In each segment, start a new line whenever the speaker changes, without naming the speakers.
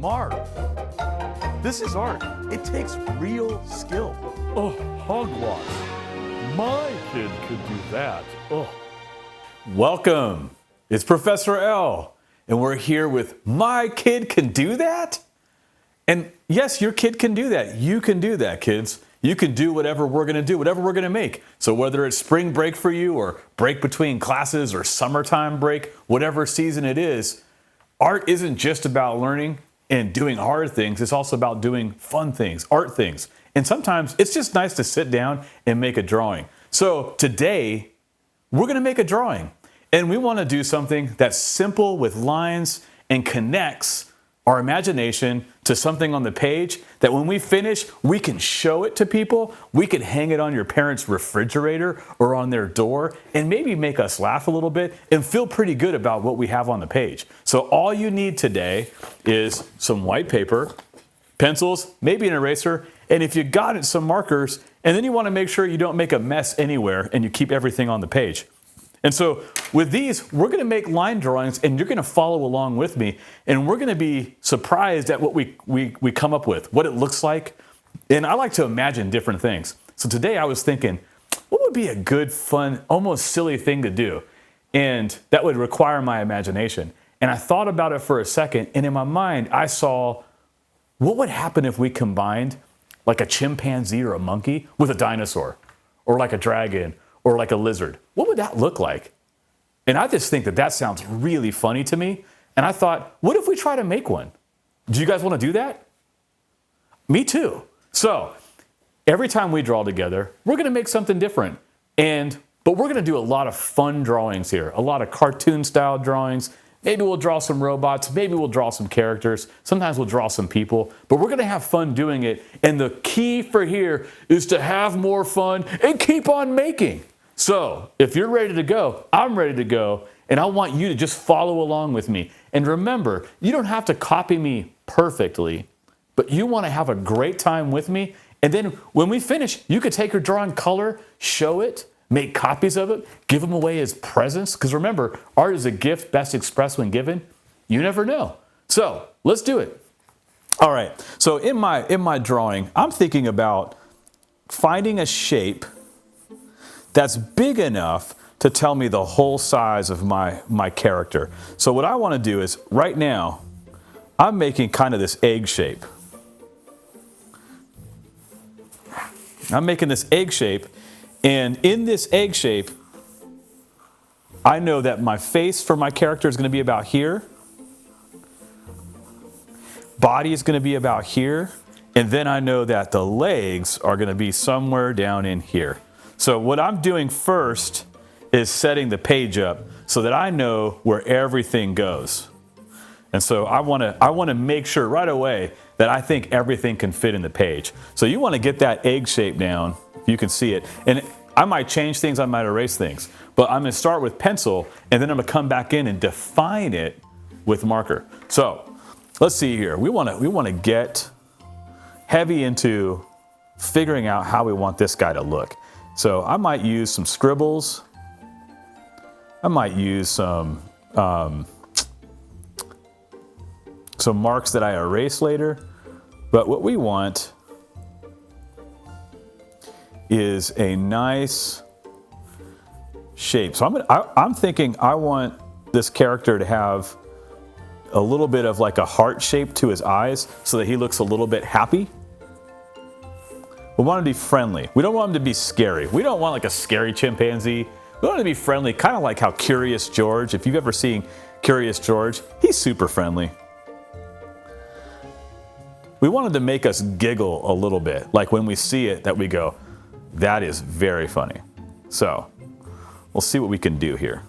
Marv, this is art. It takes real skill.
Oh, hogwash. My kid could do that. Oh.
Welcome. It's Professor L, and we're here with My Kid Can Do That? And yes, your kid can do that. You can do that, kids. You can do whatever we're going to do, whatever we're going to make. So whether it's spring break for you or break between classes or summertime break, whatever season it is, art isn't just about learning and doing hard things. It's also about doing fun things, art things. And sometimes it's just nice to sit down and make a drawing. So today, we're going to make a drawing. And we want to do something that's simple with lines and connects our imagination to something on the page that when we finish, we can show it to people. We can hang it on your parents' refrigerator or on their door and maybe make us laugh a little bit and feel pretty good about what we have on the page. So all you need today is some white paper, pencils, maybe an eraser, and if you got it, some markers, and then you want to make sure you don't make a mess anywhere and you keep everything on the page. And so with these, we're going to make line drawings and you're going to follow along with me and we're going to be surprised at what we come up with, what it looks like. And I like to imagine different things. So today I was thinking, what would be a good, fun, almost silly thing to do? And that would require my imagination. And I thought about it for a second, and in my mind I saw, what would happen if we combined like a chimpanzee or a monkey with a dinosaur, or like a dragon, or like a lizard? What would that look like? And I just think that that sounds really funny to me. And I thought, what if we try to make one? Do you guys want to do that? Me too. So every time we draw together, we're going to make something different. But we're going to do a lot of fun drawings here, a lot of cartoon style drawings. Maybe we'll draw some robots. Maybe we'll draw some characters. Sometimes we'll draw some people. But we're going to have fun doing it. And the key for here is to have more fun and keep on making. So if you're ready to go, I'm ready to go. And I want you to just follow along with me. And remember, you don't have to copy me perfectly, but you want to have a great time with me. And then when we finish, you could take your drawing color, show it, make copies of it, give them away as presents. Because remember, art is a gift best expressed when given. You never know. So let's do it. All right. So in my drawing, I'm thinking about finding a shape that's big enough to tell me the whole size of my character. So what I want to do is, right now, I'm making kind of this egg shape. I'm making this egg shape, and in this egg shape, I know that my face for my character is going to be about here. Body is going to be about here. And then I know that the legs are going to be somewhere down in here. So what I'm doing first is setting the page up so that I know where everything goes. And so I want to make sure right away that I think everything can fit in the page. So you want to get that egg shape down, if you can see it. And I might change things, I might erase things. But I'm going to start with pencil, and then I'm going to come back in and define it with marker. So let's see here. We want to get heavy into figuring out how we want this guy to look. So I might use some scribbles. I might use some marks that I erase later. But what we want is a nice shape. So I'm thinking I want this character to have a little bit of like a heart shape to his eyes so that he looks a little bit happy. We want him to be friendly. We don't want him to be scary. We don't want like a scary chimpanzee. We want him to be friendly, kind of like how Curious George, if you've ever seen Curious George, he's super friendly. We wanted to make us giggle a little bit, like when we see it that we go, that is very funny. So we'll see what we can do here.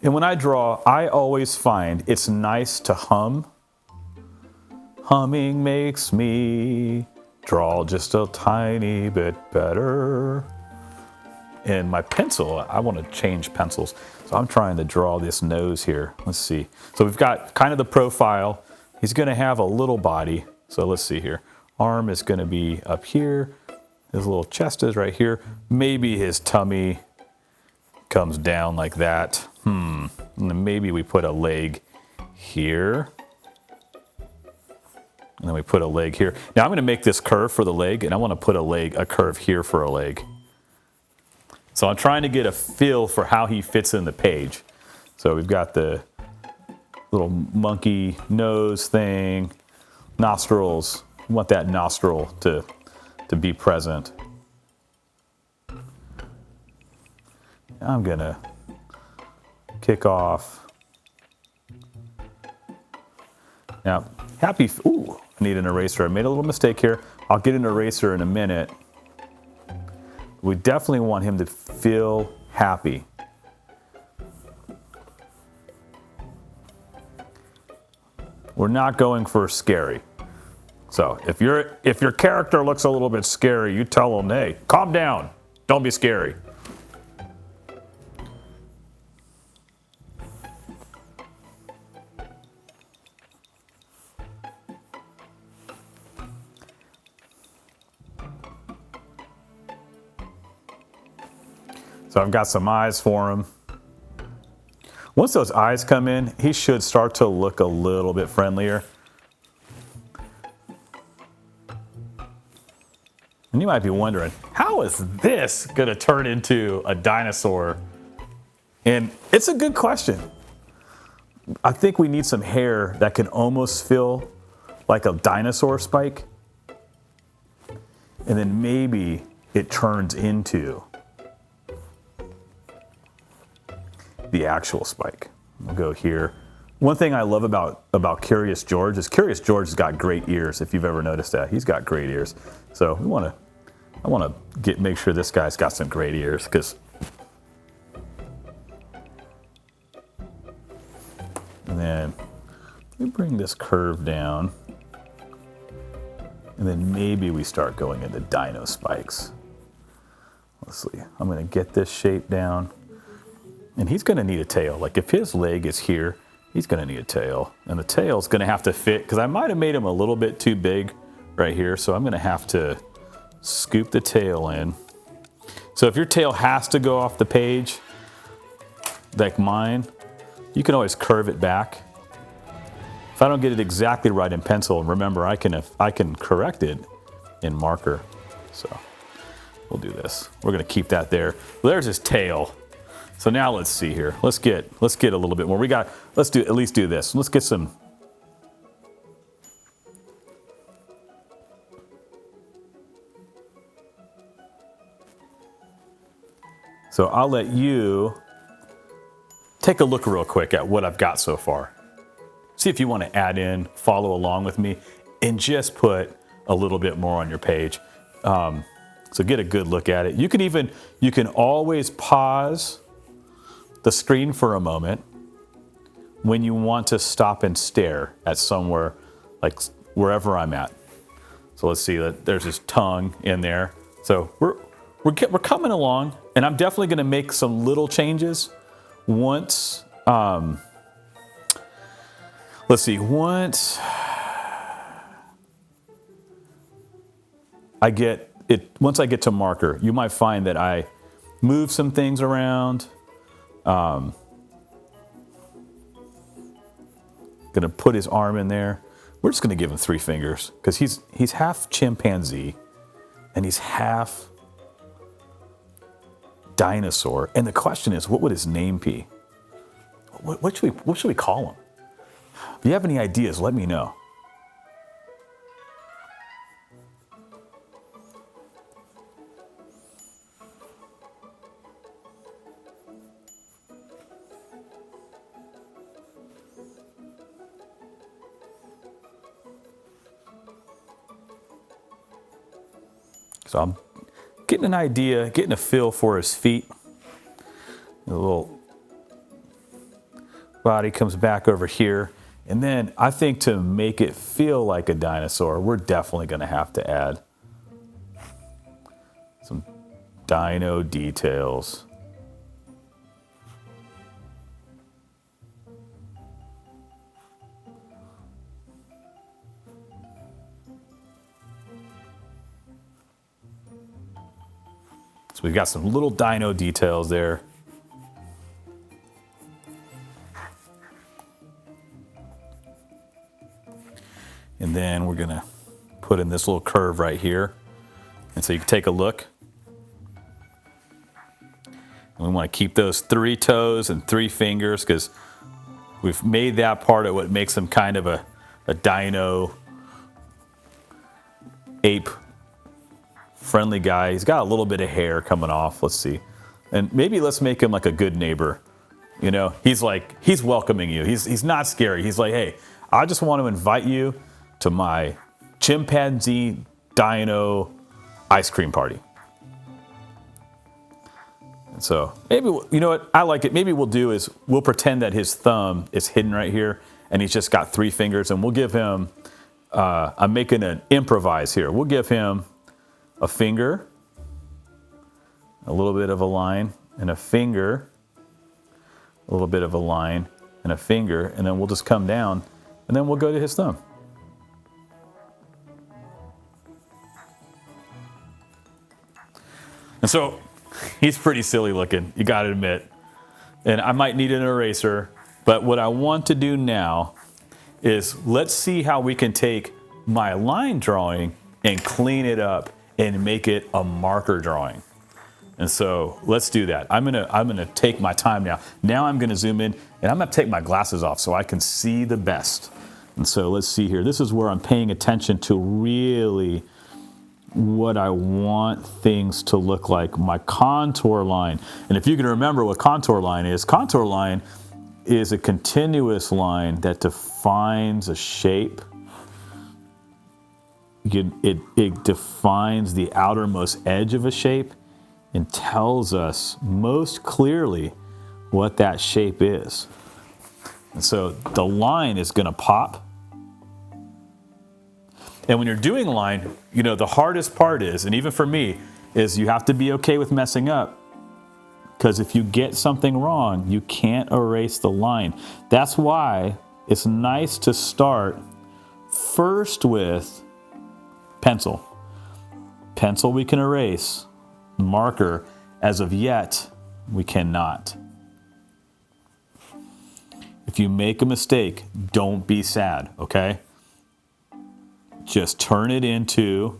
And when I draw, I always find it's nice to hum. Humming makes me draw just a tiny bit better. And my pencil, I want to change pencils. So I'm trying to draw this nose here. Let's see. So we've got kind of the profile. He's going to have a little body. So let's see here. Arm is going to be up here. His little chest is right here. Maybe his tummy comes down like that. And then maybe we put a leg here. And then we put a leg here. Now I'm going to make this curve for the leg, and I want to put a curve here for a leg. So I'm trying to get a feel for how he fits in the page. So we've got the little monkey nose thing, nostrils. We want that nostril to be present. I'm going to kick off. Now, ooh, I need an eraser. I made a little mistake here. I'll get an eraser in a minute. We definitely want him to feel happy. We're not going for scary. So if your character looks a little bit scary, you tell them, hey, calm down. Don't be scary. So I've got some eyes for him. Once those eyes come in, he should start to look a little bit friendlier. And you might be wondering, how is this going to turn into a dinosaur? And it's a good question. I think we need some hair that can almost feel like a dinosaur spike. And then maybe it turns into the actual spike. We'll go here. One thing I love about Curious George is Curious George has got great ears. If you've ever noticed that, he's got great ears. So I want to make sure this guy's got some great ears, because. And then we bring this curve down, and then maybe we start going into dino spikes. Let's see. I'm going to get this shape down. And he's going to need a tail. Like if his leg is here, he's going to need a tail. And the tail's going to have to fit, because I might have made him a little bit too big right here. So I'm going to have to scoop the tail in. So if your tail has to go off the page, like mine, you can always curve it back. If I don't get it exactly right in pencil, remember I can correct it in marker. So we'll do this. We're going to keep that there. Well, there's his tail. So now let's see here. Let's get a little bit more. Let's at least do this. Let's get some. So I'll let you take a look real quick at what I've got so far. See if you want to add in, follow along with me, and just put a little bit more on your page. So get a good look at it. You can always pause the screen for a moment when you want to stop and stare at somewhere, like wherever I'm at. So let's see that there's his tongue in there. So we're coming along, and I'm definitely going to make some little changes once. Let's see. Once I get to marker, you might find that I move some things around. Gonna put his arm in there. We're just gonna give him 3 fingers because he's half chimpanzee and he's half dinosaur. And the question is, what would his name be? What should we call him? If you have any ideas, let me know. So I'm getting an idea, getting a feel for his feet. The little body comes back over here. And then I think to make it feel like a dinosaur, we're definitely going to have to add some dino details. we've got some little dino details there. And then we're gonna put in this little curve right here. And so you can take a look. And we want to keep those 3 toes and 3 fingers because we've made that part of what makes him kind of a dino ape friendly guy. He's got a little bit of hair coming off. Let's see. And maybe let's make him like a good neighbor. You know, he's welcoming you. He's not scary. He's like, hey, I just want to invite you to my chimpanzee dino ice cream party. And so maybe, you know what, I like it. Maybe we'll pretend that his thumb is hidden right here and he's just got 3 fingers, and we'll give him, I'm making an improvise here. We'll give him a finger, a little bit of a line, and a finger, a little bit of a line, and a finger, and then we'll just come down, and then we'll go to his thumb. And so he's pretty silly looking, you gotta admit. And I might need an eraser, but what I want to do now is let's see how we can take my line drawing and clean it up and make it a marker drawing. And so let's do that. I'm gonna take my time now. Now I'm gonna zoom in, and I'm gonna take my glasses off so I can see the best. And so let's see here. This is where I'm paying attention to really what I want things to look like, my contour line. And if you can remember what contour line is a continuous line that defines a shape. It defines the outermost edge of a shape and tells us most clearly what that shape is. And so the line is going to pop. And when you're doing line, you know, the hardest part is, and even for me, is you have to be okay with messing up. Because if you get something wrong, you can't erase the line. That's why it's nice to start first with pencil. Pencil we can erase. Marker, as of yet, we cannot. If you make a mistake, don't be sad, okay? Just turn it into,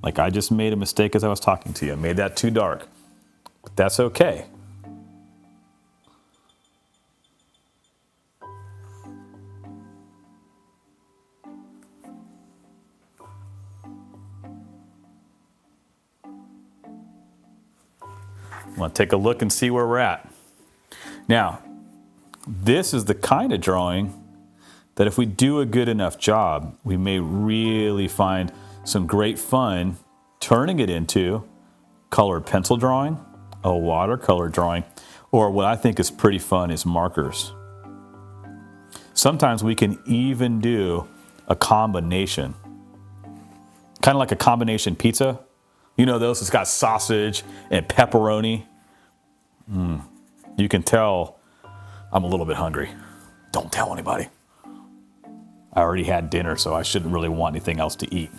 like I just made a mistake as I was talking to you. I made that too dark, but that's okay. I want to take a look and see where we're at. Now, this is the kind of drawing that if we do a good enough job, we may really find some great fun turning it into colored pencil drawing, a watercolor drawing, or what I think is pretty fun is markers. Sometimes we can even do a combination, kind of like a combination pizza. You know those, it's got sausage and pepperoni. You can tell I'm a little bit hungry. Don't tell anybody. I already had dinner, so I shouldn't really want anything else to eat.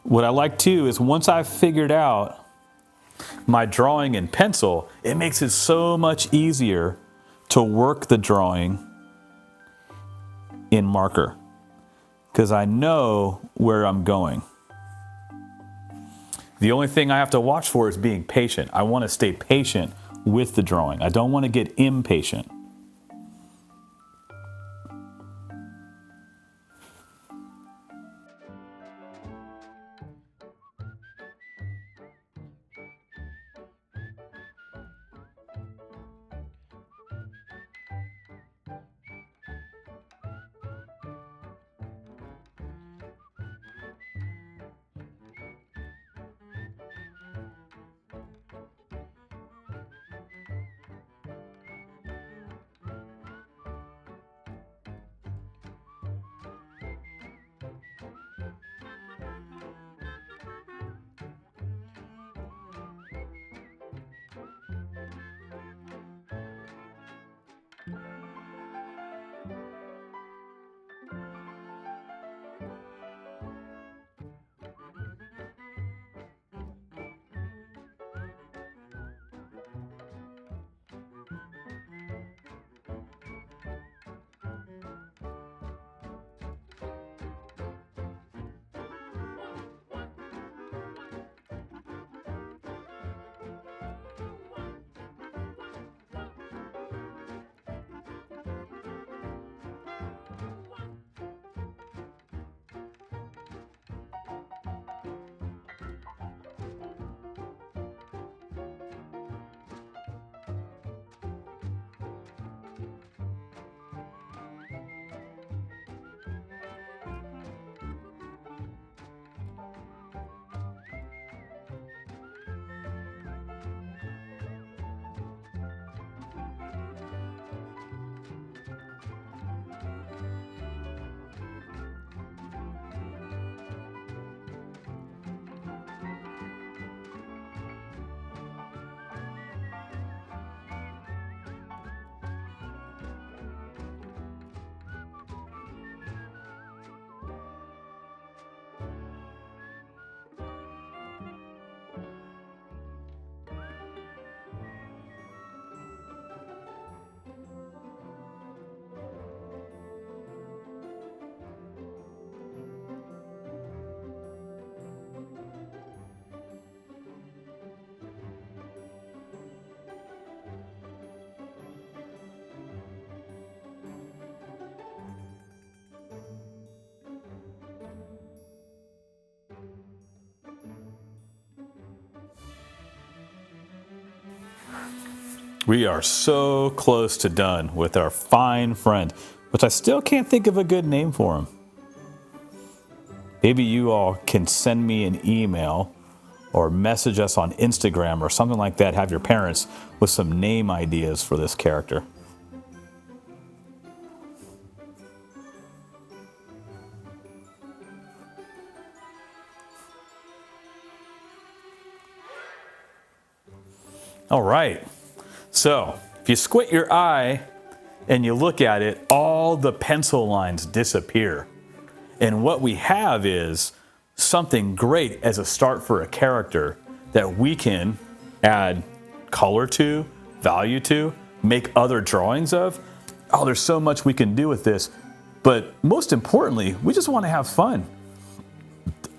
What I like too is once I've figured out my drawing in pencil, it makes it so much easier to work the drawing in marker because I know where I'm going. The only thing I have to watch for is being patient. I want to stay patient with the drawing. I don't want to get impatient. We are so close to done with our fine friend, which I still can't think of a good name for him. Maybe you all can send me an email or message us on Instagram or something like that. Have your parents with some name ideas for this character. All right. So if you squint your eye and you look at it, all the pencil lines disappear. And what we have is something great as a start for a character that we can add color to, value to, make other drawings of. Oh, there's so much we can do with this. But most importantly, we just want to have fun.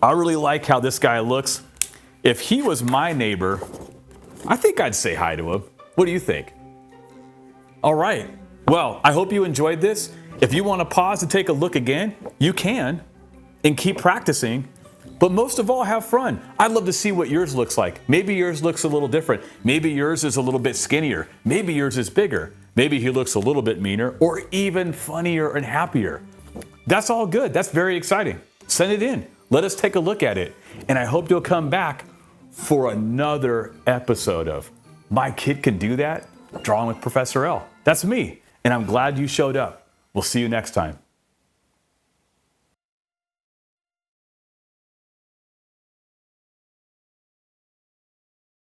I really like how this guy looks. If he was my neighbor, I think I'd say hi to him. What do you think? All right. Well, I hope you enjoyed this. If you want to pause and take a look again, you can, and keep practicing. But most of all, have fun. I'd love to see what yours looks like. Maybe yours looks a little different. Maybe yours is a little bit skinnier. Maybe yours is bigger. Maybe he looks a little bit meaner or even funnier and happier. That's all good. That's very exciting. Send it in. Let us take a look at it. And I hope you'll come back for another episode of My Kid Can Do That, Drawing with Professor L. That's me, and I'm glad you showed up. We'll see you next time.